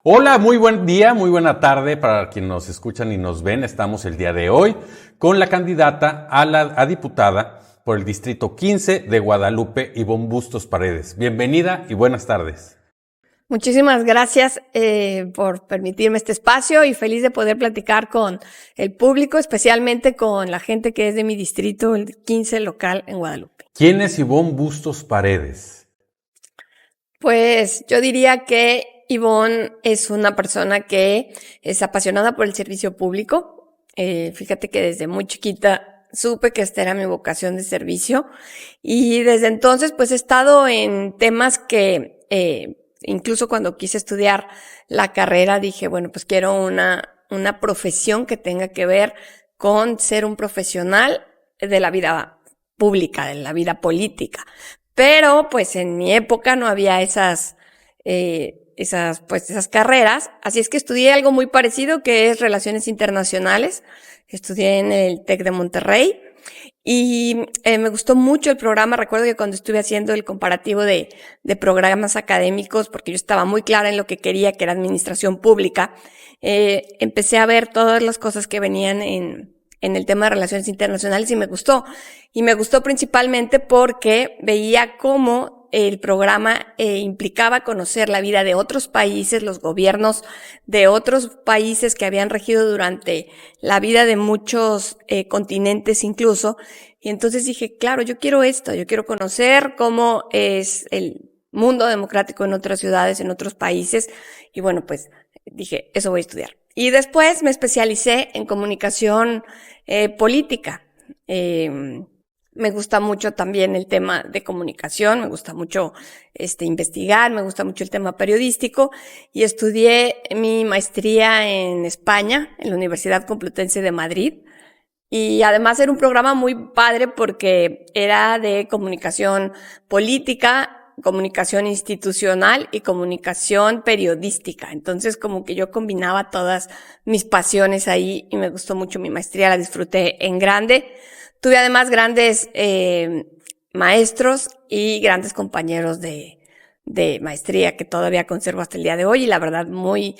Hola, muy buen día, muy buena tarde para quienes nos escuchan y nos ven. Estamos el día de hoy con la candidata a diputada por el Distrito 15 de Guadalupe, Ivonne Bustos Paredes. Bienvenida y buenas tardes. Muchísimas gracias por permitirme este espacio y feliz de poder platicar con el público, especialmente con la gente que es de mi distrito, el 15 local en Guadalupe. ¿Quién es Ivonne Bustos Paredes? Pues yo diría que Ivonne es una persona que es apasionada por el servicio público. Fíjate que desde muy chiquita supe que esta era mi vocación de servicio y desde entonces pues he estado en temas que incluso cuando quise estudiar la carrera dije, bueno, pues quiero una profesión que tenga que ver con ser un profesional de la vida pública, de la vida política. Pero pues en mi época no había esas carreras, así es que estudié algo muy parecido que es Relaciones Internacionales. Estudié en el TEC de Monterrey y me gustó mucho el programa. Recuerdo que cuando estuve haciendo el comparativo de programas académicos, porque yo estaba muy clara en lo que quería, que era administración pública, empecé a ver todas las cosas que venían en el tema de relaciones internacionales y me gustó. Y me gustó principalmente porque veía cómo el programa implicaba conocer la vida de otros países, los gobiernos de otros países que habían regido durante la vida de muchos continentes incluso. Y entonces dije, claro, yo quiero esto, yo quiero conocer cómo es el mundo democrático en otras ciudades, en otros países. Y bueno, pues dije, eso voy a estudiar. Y después me especialicé en comunicación política. Me gusta mucho también el tema de comunicación, me gusta mucho investigar, me gusta mucho el tema periodístico y estudié mi maestría en España, en la Universidad Complutense de Madrid. Y además era un programa muy padre porque era de comunicación política, comunicación institucional y comunicación periodística. Entonces como que yo combinaba todas mis pasiones ahí y me gustó mucho mi maestría, la disfruté en grande. Tuve además grandes maestros y grandes compañeros de maestría que todavía conservo hasta el día de hoy y la verdad muy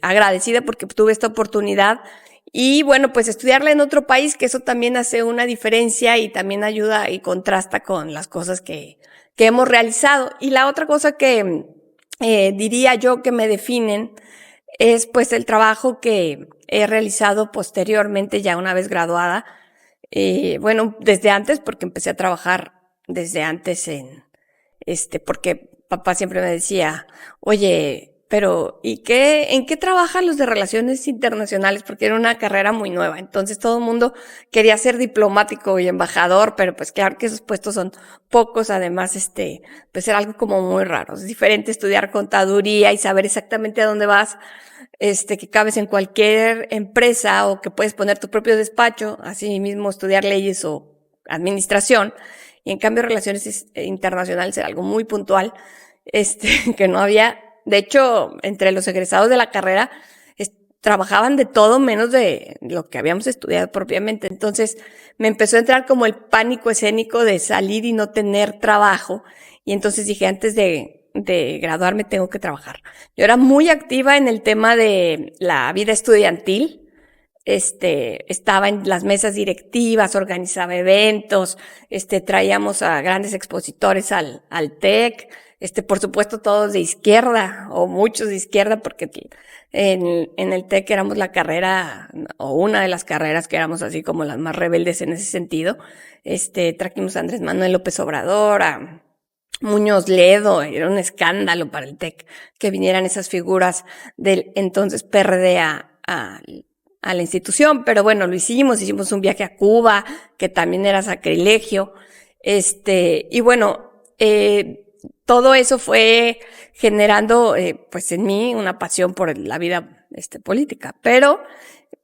agradecida porque tuve esta oportunidad. Y bueno, pues estudiarla en otro país, que eso también hace una diferencia y también ayuda y contrasta con las cosas que hemos realizado. Y la otra cosa que diría yo que me definen es pues el trabajo que he realizado posteriormente, ya una vez graduada. Bueno, desde antes, porque empecé a trabajar desde antes porque papá siempre me decía, oye, pero en qué trabajan los de relaciones internacionales? Porque era una carrera muy nueva. Entonces todo el mundo quería ser diplomático y embajador, pero pues claro que esos puestos son pocos. Además, pues era algo como muy raro. Es diferente estudiar contaduría y saber exactamente a dónde vas, que cabes en cualquier empresa o que puedes poner tu propio despacho, así mismo estudiar leyes o administración. Y en cambio relaciones internacionales era algo muy puntual, que no había. De hecho, entre los egresados de la carrera trabajaban de todo menos de lo que habíamos estudiado propiamente. Entonces me empezó a entrar como el pánico escénico de salir y no tener trabajo. Y entonces dije, antes de graduarme tengo que trabajar. Yo era muy activa en el tema de la vida estudiantil. Estaba en las mesas directivas, organizaba eventos, traíamos a grandes expositores al TEC, por supuesto todos de izquierda, o muchos de izquierda, porque en el TEC éramos la carrera, o una de las carreras que éramos así como las más rebeldes en ese sentido. Trajimos a Andrés Manuel López Obrador, a Muñoz Ledo, era un escándalo para el TEC que vinieran esas figuras del entonces PRD a la institución, pero bueno, lo hicimos un viaje a Cuba, que también era sacrilegio, y bueno, todo eso fue generando, pues en mí una pasión por la vida, política, pero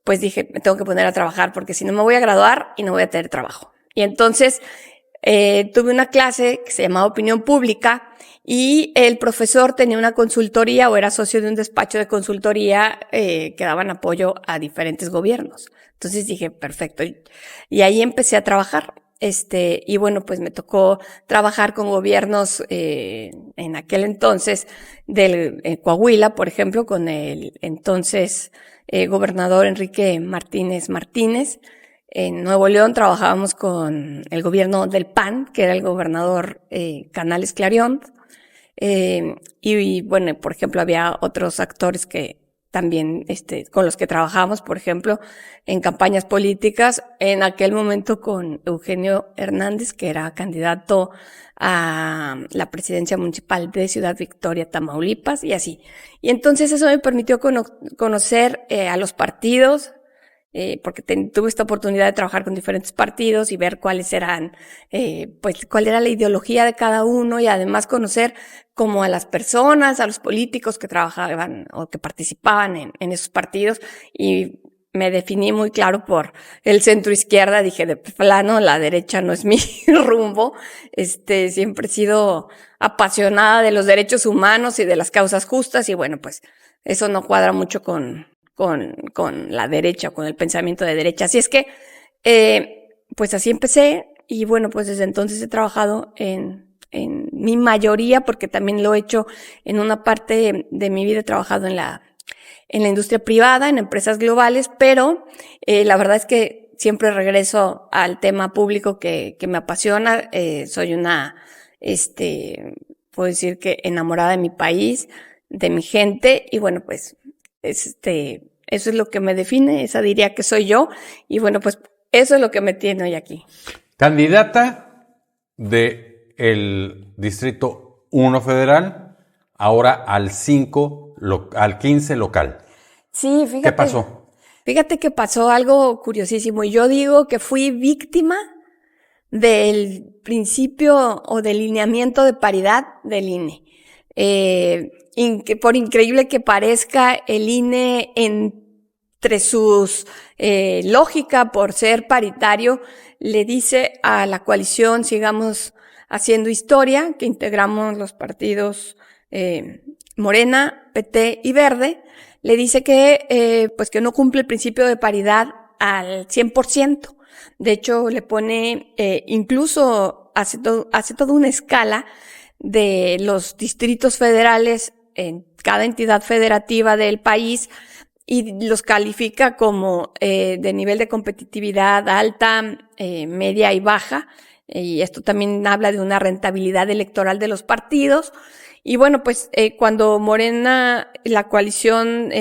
pues dije, me tengo que poner a trabajar porque si no me voy a graduar y no voy a tener trabajo. Y entonces, tuve una clase que se llamaba Opinión Pública y el profesor tenía una consultoría o era socio de un despacho de consultoría que daban apoyo a diferentes gobiernos. Entonces dije, perfecto. Y ahí empecé a trabajar. Y bueno, pues me tocó trabajar con gobiernos en aquel entonces del Coahuila, por ejemplo, con el entonces gobernador Enrique Martínez Martínez. En Nuevo León trabajábamos con el gobierno del PAN, que era el gobernador Canales Clarion. Y bueno, por ejemplo, había otros actores que también, con los que trabajamos, por ejemplo, en campañas políticas, en aquel momento con Eugenio Hernández, que era candidato a la presidencia municipal de Ciudad Victoria, Tamaulipas, y así. Y entonces eso me permitió conocer a los partidos, porque tuve esta oportunidad de trabajar con diferentes partidos y ver cuáles eran, pues cuál era la ideología de cada uno, y además conocer como a las personas, a los políticos que trabajaban o que participaban en esos partidos, y me definí muy claro por el centro izquierda. Dije, de plano, la derecha no es mi rumbo. Siempre he sido apasionada de los derechos humanos y de las causas justas, y bueno, pues eso no cuadra mucho con la derecha, con el pensamiento de derecha. Así es que, pues así empecé, y bueno, pues desde entonces he trabajado en mi mayoría, porque también lo he hecho en una parte de mi vida, he trabajado en la industria privada, en empresas globales, pero la verdad es que siempre regreso al tema público que me apasiona. Soy una, puedo decir que enamorada de mi país, de mi gente, y bueno, pues eso es lo que me define, esa diría que soy yo, y bueno, pues eso es lo que me tiene hoy aquí. Candidata del Distrito 1 federal, ahora al 15 local. Sí, fíjate. ¿Qué pasó? Fíjate que pasó algo curiosísimo, y yo digo que fui víctima del principio o del lineamiento de paridad del INE. Por increíble que parezca, el INE, entre sus lógica por ser paritario, le dice a la coalición Sigamos Haciendo Historia, que integramos los partidos Morena, PT y Verde, le dice que pues que no cumple el principio de paridad al 100%. De hecho, le pone, incluso hace toda una escala de los distritos federales en cada entidad federativa del país, y los califica como de nivel de competitividad alta, media y baja. Y esto también habla de una rentabilidad electoral de los partidos. Y bueno, pues cuando Morena, la coalición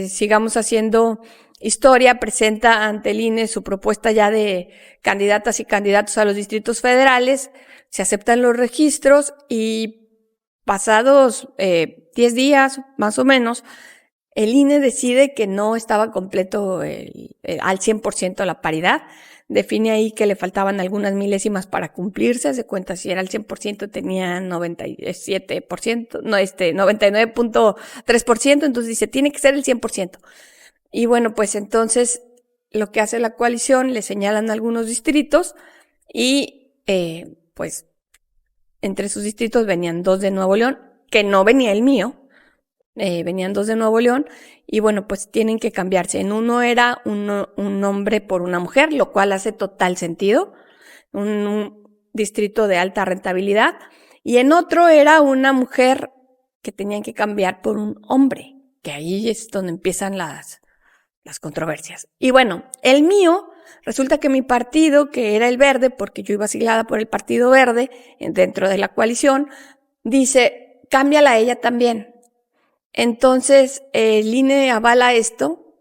Sigamos Haciendo Historia, presenta ante el INE su propuesta ya de candidatas y candidatos a los distritos federales, se aceptan los registros, y pasados 10 días más o menos, el INE decide que no estaba completo al 100% la paridad. Define ahí que le faltaban algunas milésimas para cumplirse. Hace cuenta, si era el 100%, tenía 97%, 99.3%, entonces dice, tiene que ser el 100%. Y bueno, pues entonces lo que hace la coalición, le señalan algunos distritos, y pues entre sus distritos venían 2 de Nuevo León, que no venía el mío. Venían 2 de Nuevo León, y bueno, pues tienen que cambiarse. En uno era un hombre por una mujer, lo cual hace total sentido, un distrito de alta rentabilidad, y en otro era una mujer que tenían que cambiar por un hombre, que ahí es donde empiezan las controversias. Y bueno, el mío, resulta que mi partido, que era el Verde, porque yo iba asignada por el Partido Verde dentro de la coalición, dice, cámbiala a ella también. Entonces, el INE avala esto,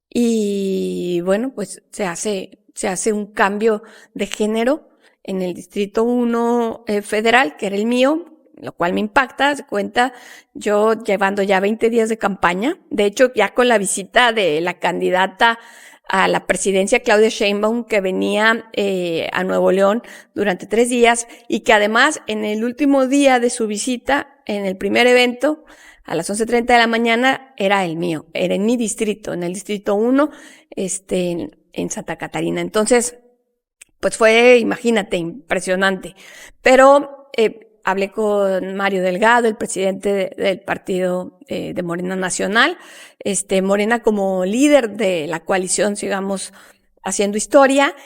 y bueno, pues se hace un cambio de género en el Distrito 1 federal, que era el mío, lo cual me impacta. Se cuenta, yo llevando ya 20 días de campaña, de hecho ya con la visita de la candidata a la presidencia, Claudia Sheinbaum, que venía a Nuevo León durante 3 días, y que además en el último día de su visita, en el primer evento, a las 11:30 de la mañana, era el mío, era en mi distrito, en el Distrito 1, en Santa Catarina. Entonces, pues fue, imagínate, impresionante. Pero hablé con Mario Delgado, el presidente del partido de Morena Nacional, Morena como líder de la coalición Sigamos Haciendo Historia,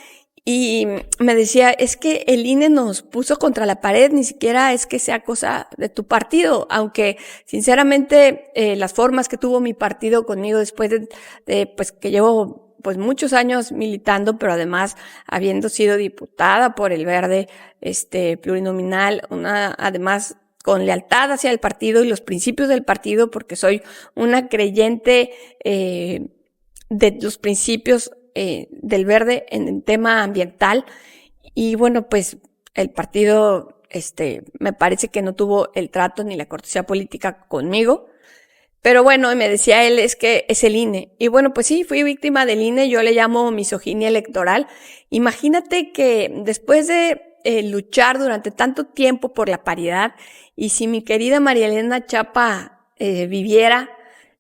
Y me decía, es que el INE nos puso contra la pared, ni siquiera es que sea cosa de tu partido, aunque sinceramente las formas que tuvo mi partido conmigo después de pues que llevo pues muchos años militando, pero además habiendo sido diputada por el Verde plurinominal, además con lealtad hacia el partido y los principios del partido, porque soy una creyente de los principios del Verde en el tema ambiental. Y bueno, pues el partido me parece que no tuvo el trato ni la cortesía política conmigo. Pero bueno, me decía él, es que es el INE. Y bueno, pues sí, fui víctima del INE, yo le llamo misoginia electoral. Imagínate que después de luchar durante tanto tiempo por la paridad, y si mi querida María Elena Chapa viviera,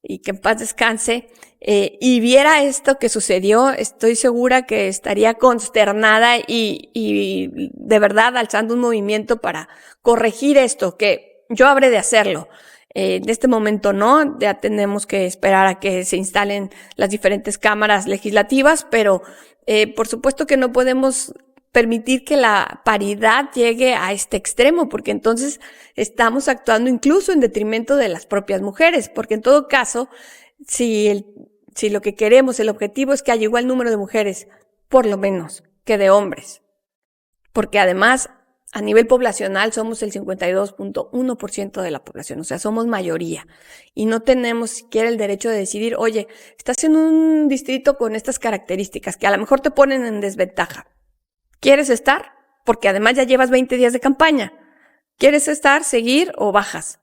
y que en paz descanse, y viera esto que sucedió, estoy segura que estaría consternada y de verdad alzando un movimiento para corregir esto, que yo habré de hacerlo. En este momento no, ya tenemos que esperar a que se instalen las diferentes cámaras legislativas, pero por supuesto que no podemos permitir que la paridad llegue a este extremo, porque entonces estamos actuando incluso en detrimento de las propias mujeres, porque en todo caso, si lo que queremos, el objetivo es que haya igual número de mujeres, por lo menos, que de hombres, porque además a nivel poblacional somos el 52.1% de la población, o sea, somos mayoría y no tenemos siquiera el derecho de decidir, oye, estás en un distrito con estas características que a lo mejor te ponen en desventaja. ¿Quieres estar? Porque además ya llevas 20 días de campaña. ¿Quieres estar, seguir o bajas?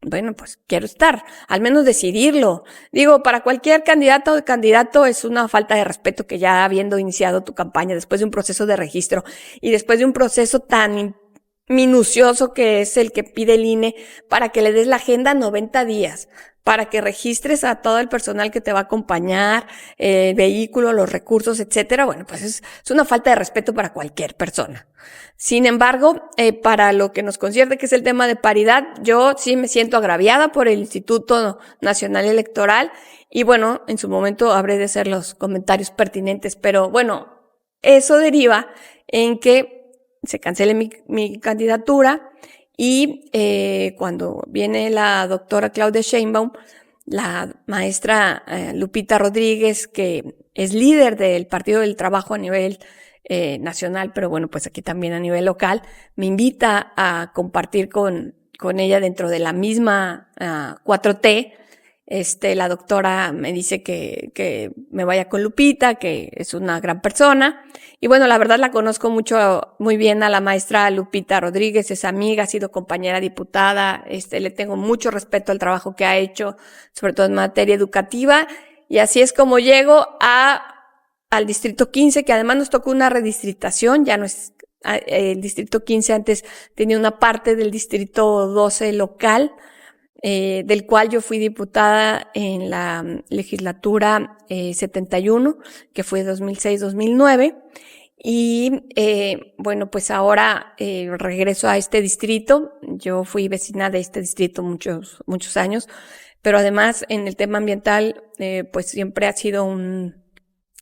Bueno, pues quiero estar, al menos decidirlo. Digo, para cualquier candidato o candidato es una falta de respeto que ya habiendo iniciado tu campaña después de un proceso de registro y después de un proceso tan minucioso que es el que pide el INE para que le des la agenda 90 días, para que registres a todo el personal que te va a acompañar, el vehículo, los recursos, etcétera. Bueno, pues es una falta de respeto para cualquier persona. Sin embargo, para lo que nos concierne, que es el tema de paridad, yo sí me siento agraviada por el Instituto Nacional Electoral y bueno, en su momento habré de hacer los comentarios pertinentes, pero bueno, eso deriva en que se cancele mi candidatura y cuando viene la doctora Claudia Sheinbaum, la maestra Lupita Rodríguez, que es líder del Partido del Trabajo a nivel nacional, pero bueno, pues aquí también a nivel local, me invita a compartir con ella dentro de la misma 4T. La doctora me dice que me vaya con Lupita, que es una gran persona. Y bueno, la verdad la conozco muy bien a la maestra Lupita Rodríguez, es amiga, ha sido compañera diputada, le tengo mucho respeto al trabajo que ha hecho, sobre todo en materia educativa. Y así es como llego al distrito 15, que además nos tocó una redistritación, ya no es, el distrito 15 antes tenía una parte del distrito 12 local, del cual yo fui diputada en la legislatura 71, que fue 2006-2009. Y bueno, pues ahora regreso a este distrito. Yo fui vecina de este distrito muchos años, pero además en el tema ambiental, pues siempre ha sido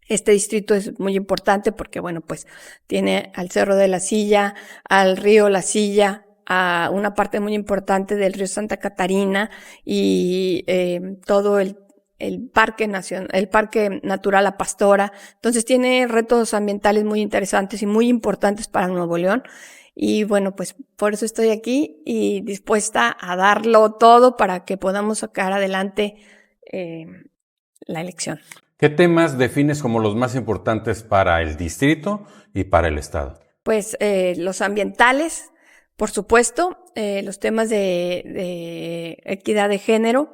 este distrito es muy importante porque, bueno, pues tiene al Cerro de la Silla, al río La Silla, a una parte muy importante del río Santa Catarina y todo el Parque Nacional, el Parque Natural La Pastora. Entonces tiene retos ambientales muy interesantes y muy importantes para Nuevo León. Y bueno, pues por eso estoy aquí y dispuesta a darlo todo para que podamos sacar adelante la elección. ¿Qué temas defines como los más importantes para el distrito y para el estado? Pues los ambientales, por supuesto, los temas de equidad de género,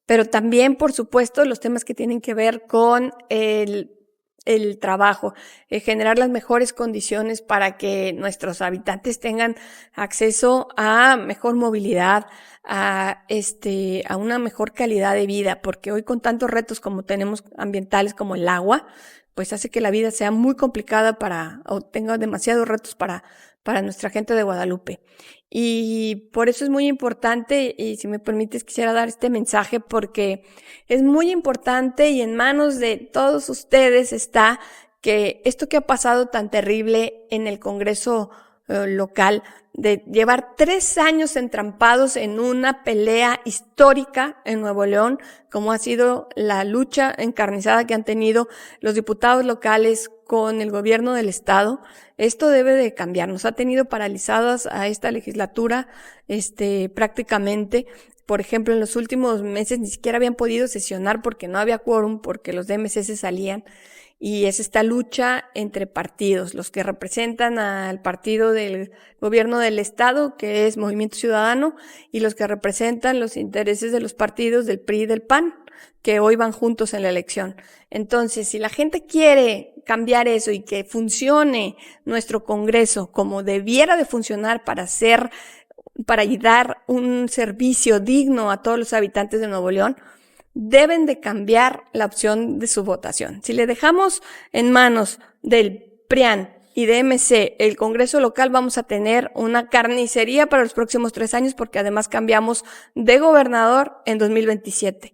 pero también, por supuesto, los temas que tienen que ver con el trabajo, generar las mejores condiciones para que nuestros habitantes tengan acceso a mejor movilidad, a una mejor calidad de vida, porque hoy con tantos retos como tenemos ambientales como el agua, pues hace que la vida sea muy complicada o tenga demasiados retos para nuestra gente de Guadalupe. Y por eso es muy importante, y si me permites quisiera dar este mensaje porque es muy importante y en manos de todos ustedes está que esto que ha pasado tan terrible en el Congreso local, de llevar 3 años entrampados en una pelea histórica en Nuevo León, como ha sido la lucha encarnizada que han tenido los diputados locales con el gobierno del estado, esto debe de cambiar. Nos ha tenido paralizadas a esta legislatura, prácticamente. Por ejemplo, en los últimos meses ni siquiera habían podido sesionar porque no había quórum, porque los DMC se salían. Y es esta lucha entre partidos, los que representan al partido del gobierno del estado, que es Movimiento Ciudadano, y los que representan los intereses de los partidos del PRI y del PAN, que hoy van juntos en la elección. Entonces, si la gente quiere cambiar eso y que funcione nuestro Congreso como debiera de funcionar para dar un servicio digno a todos los habitantes de Nuevo León, deben de cambiar la opción de su votación. Si le dejamos en manos del PRIAN y de MC el Congreso local, vamos a tener una carnicería para los próximos 3 años, porque además cambiamos de gobernador en 2027.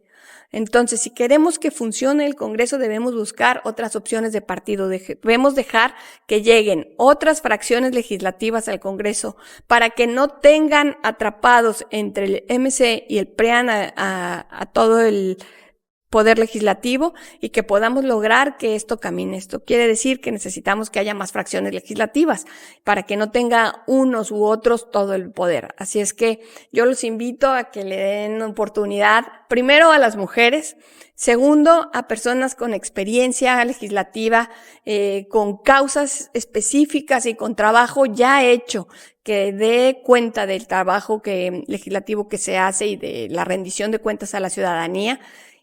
Entonces, si queremos que funcione el Congreso, debemos buscar otras opciones de partido. Debemos dejar que lleguen otras fracciones legislativas al Congreso para que no tengan atrapados entre el MC y el PRIAN a todo el poder legislativo, y que podamos lograr que esto camine. Esto quiere decir que necesitamos que haya más fracciones legislativas para que no tenga unos u otros todo el poder. Así es que yo los invito a que le den oportunidad, primero a las mujeres, segundo a personas con experiencia legislativa, con causas específicas y con trabajo ya hecho, que dé cuenta del trabajo legislativo que se hace y de la rendición de cuentas a la ciudadanía,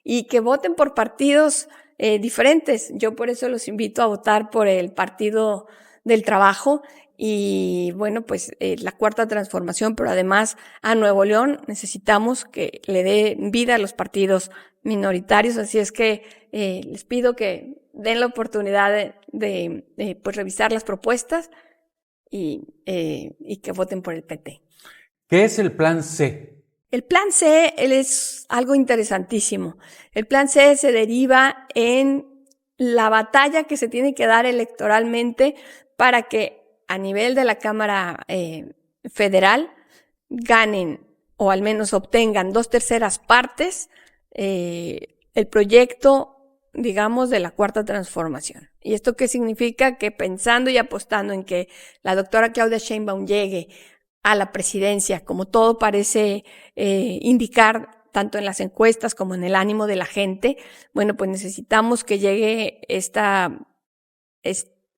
y que voten por partidos diferentes. Yo por eso los invito a votar por el Partido del Trabajo y, bueno, pues la Cuarta Transformación, pero además a Nuevo León necesitamos que le dé vida a los partidos minoritarios. Así es que les pido que den la oportunidad de pues revisar las propuestas y que voten por el PT. ¿Qué es el Plan C? El Plan C es algo interesantísimo. El Plan C se deriva en la batalla que se tiene que dar electoralmente para que a nivel de la Cámara Federal ganen, o al menos obtengan 2/3 partes el proyecto, digamos, de la Cuarta Transformación. ¿Y esto qué significa? Que pensando y apostando en que la doctora Claudia Sheinbaum llegue a la presidencia, como todo parece indicar, tanto en las encuestas como en el ánimo de la gente, bueno, pues necesitamos que llegue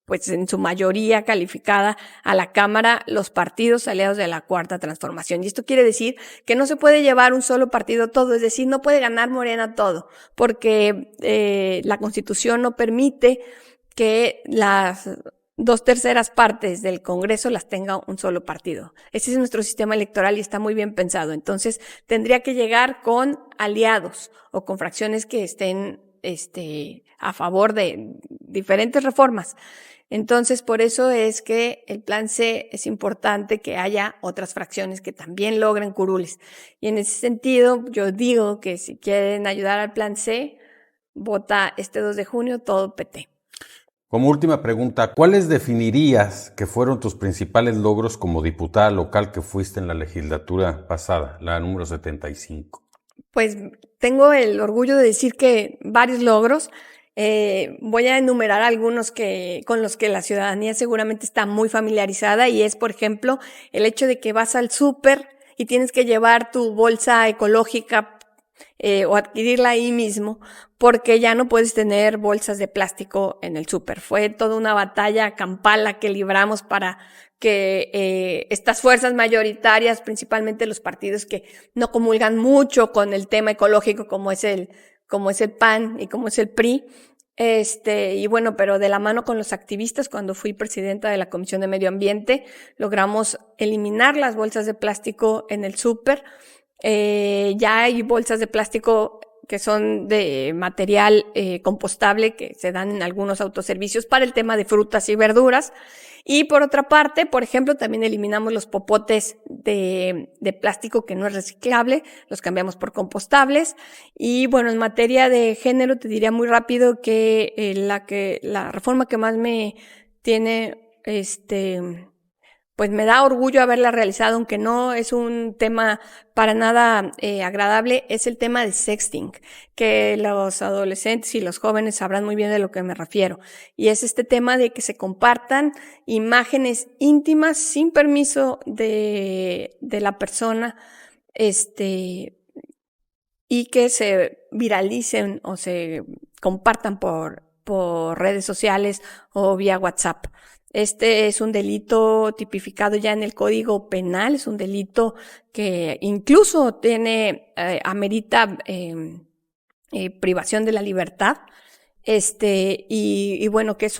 pues en su mayoría calificada a la Cámara los partidos aliados de la Cuarta Transformación. Y esto quiere decir que no se puede llevar un solo partido todo, es decir, no puede ganar Morena todo, porque la Constitución no permite que las 2/3 partes del Congreso las tenga un solo partido. Ese es nuestro sistema electoral y está muy bien pensado. Entonces, tendría que llegar con aliados o con fracciones que estén a favor de diferentes reformas. Entonces, por eso es que el Plan C es importante que haya otras fracciones que también logren curules. Y en ese sentido, yo digo que si quieren ayudar al Plan C, vota este 2 de junio todo PT. Como última pregunta, ¿cuáles definirías que fueron tus principales logros como diputada local que fuiste en la legislatura pasada, la número 75? Pues tengo el orgullo de decir que varios logros. Voy a enumerar algunos con los que la ciudadanía seguramente está muy familiarizada, y es, por ejemplo, el hecho de que vas al súper y tienes que llevar tu bolsa ecológica o adquirirla ahí mismo, porque ya no puedes tener bolsas de plástico en el súper. Fue toda una batalla campal la que libramos para que estas fuerzas mayoritarias, principalmente los partidos que no comulgan mucho con el tema ecológico, como es el PAN y como es el PRI, y bueno, pero de la mano con los activistas, cuando fui presidenta de la Comisión de Medio Ambiente, logramos eliminar las bolsas de plástico en el súper. Ya hay bolsas de plástico que son de material compostable que se dan en algunos autoservicios para el tema de frutas y verduras. Y por otra parte, por ejemplo, también eliminamos los popotes de plástico que no es reciclable, los cambiamos por compostables. Y bueno, en materia de género te diría muy rápido que la reforma que más me tiene, pues me da orgullo haberla realizado, aunque no es un tema para nada agradable, es el tema de sexting, que los adolescentes y los jóvenes sabrán muy bien de lo que me refiero. Y es este tema de que se compartan imágenes íntimas sin permiso de la persona, y que se viralicen o se compartan por redes sociales o vía WhatsApp. Este es un delito tipificado ya en el Código Penal, es un delito que incluso amerita privación de la libertad. Y bueno, que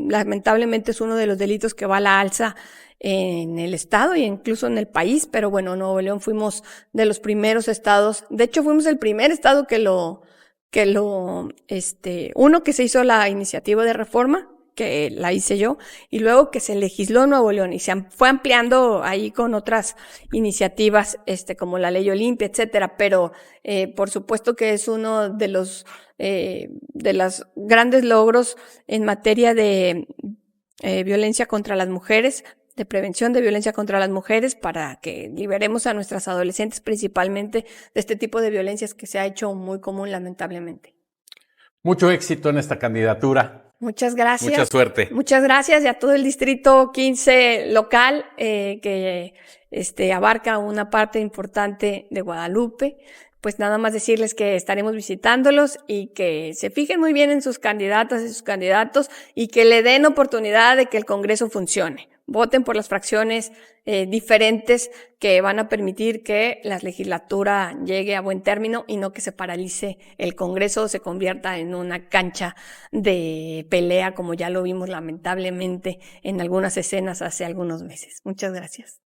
lamentablemente es uno de los delitos que va a la alza en el estado y incluso en el país, pero bueno, Nuevo León fuimos de los primeros estados, de hecho fuimos el primer estado uno que se hizo la iniciativa de reforma, que la hice yo, y luego que se legisló en Nuevo León y se fue ampliando ahí con otras iniciativas, como la Ley Olimpia, etcétera, pero por supuesto que es uno de los grandes logros en materia de violencia contra las mujeres, de prevención de violencia contra las mujeres, para que liberemos a nuestras adolescentes principalmente de este tipo de violencias que se ha hecho muy común, lamentablemente. Mucho éxito en esta candidatura. Muchas gracias. Mucha suerte. Muchas gracias y a todo el distrito 15 local que abarca una parte importante de Guadalupe. Pues nada más decirles que estaremos visitándolos y que se fijen muy bien en sus candidatas y sus candidatos y que le den oportunidad de que el Congreso funcione. Voten por las fracciones diferentes que van a permitir que la legislatura llegue a buen término y no que se paralice el Congreso o se convierta en una cancha de pelea como ya lo vimos lamentablemente en algunas escenas hace algunos meses. Muchas gracias.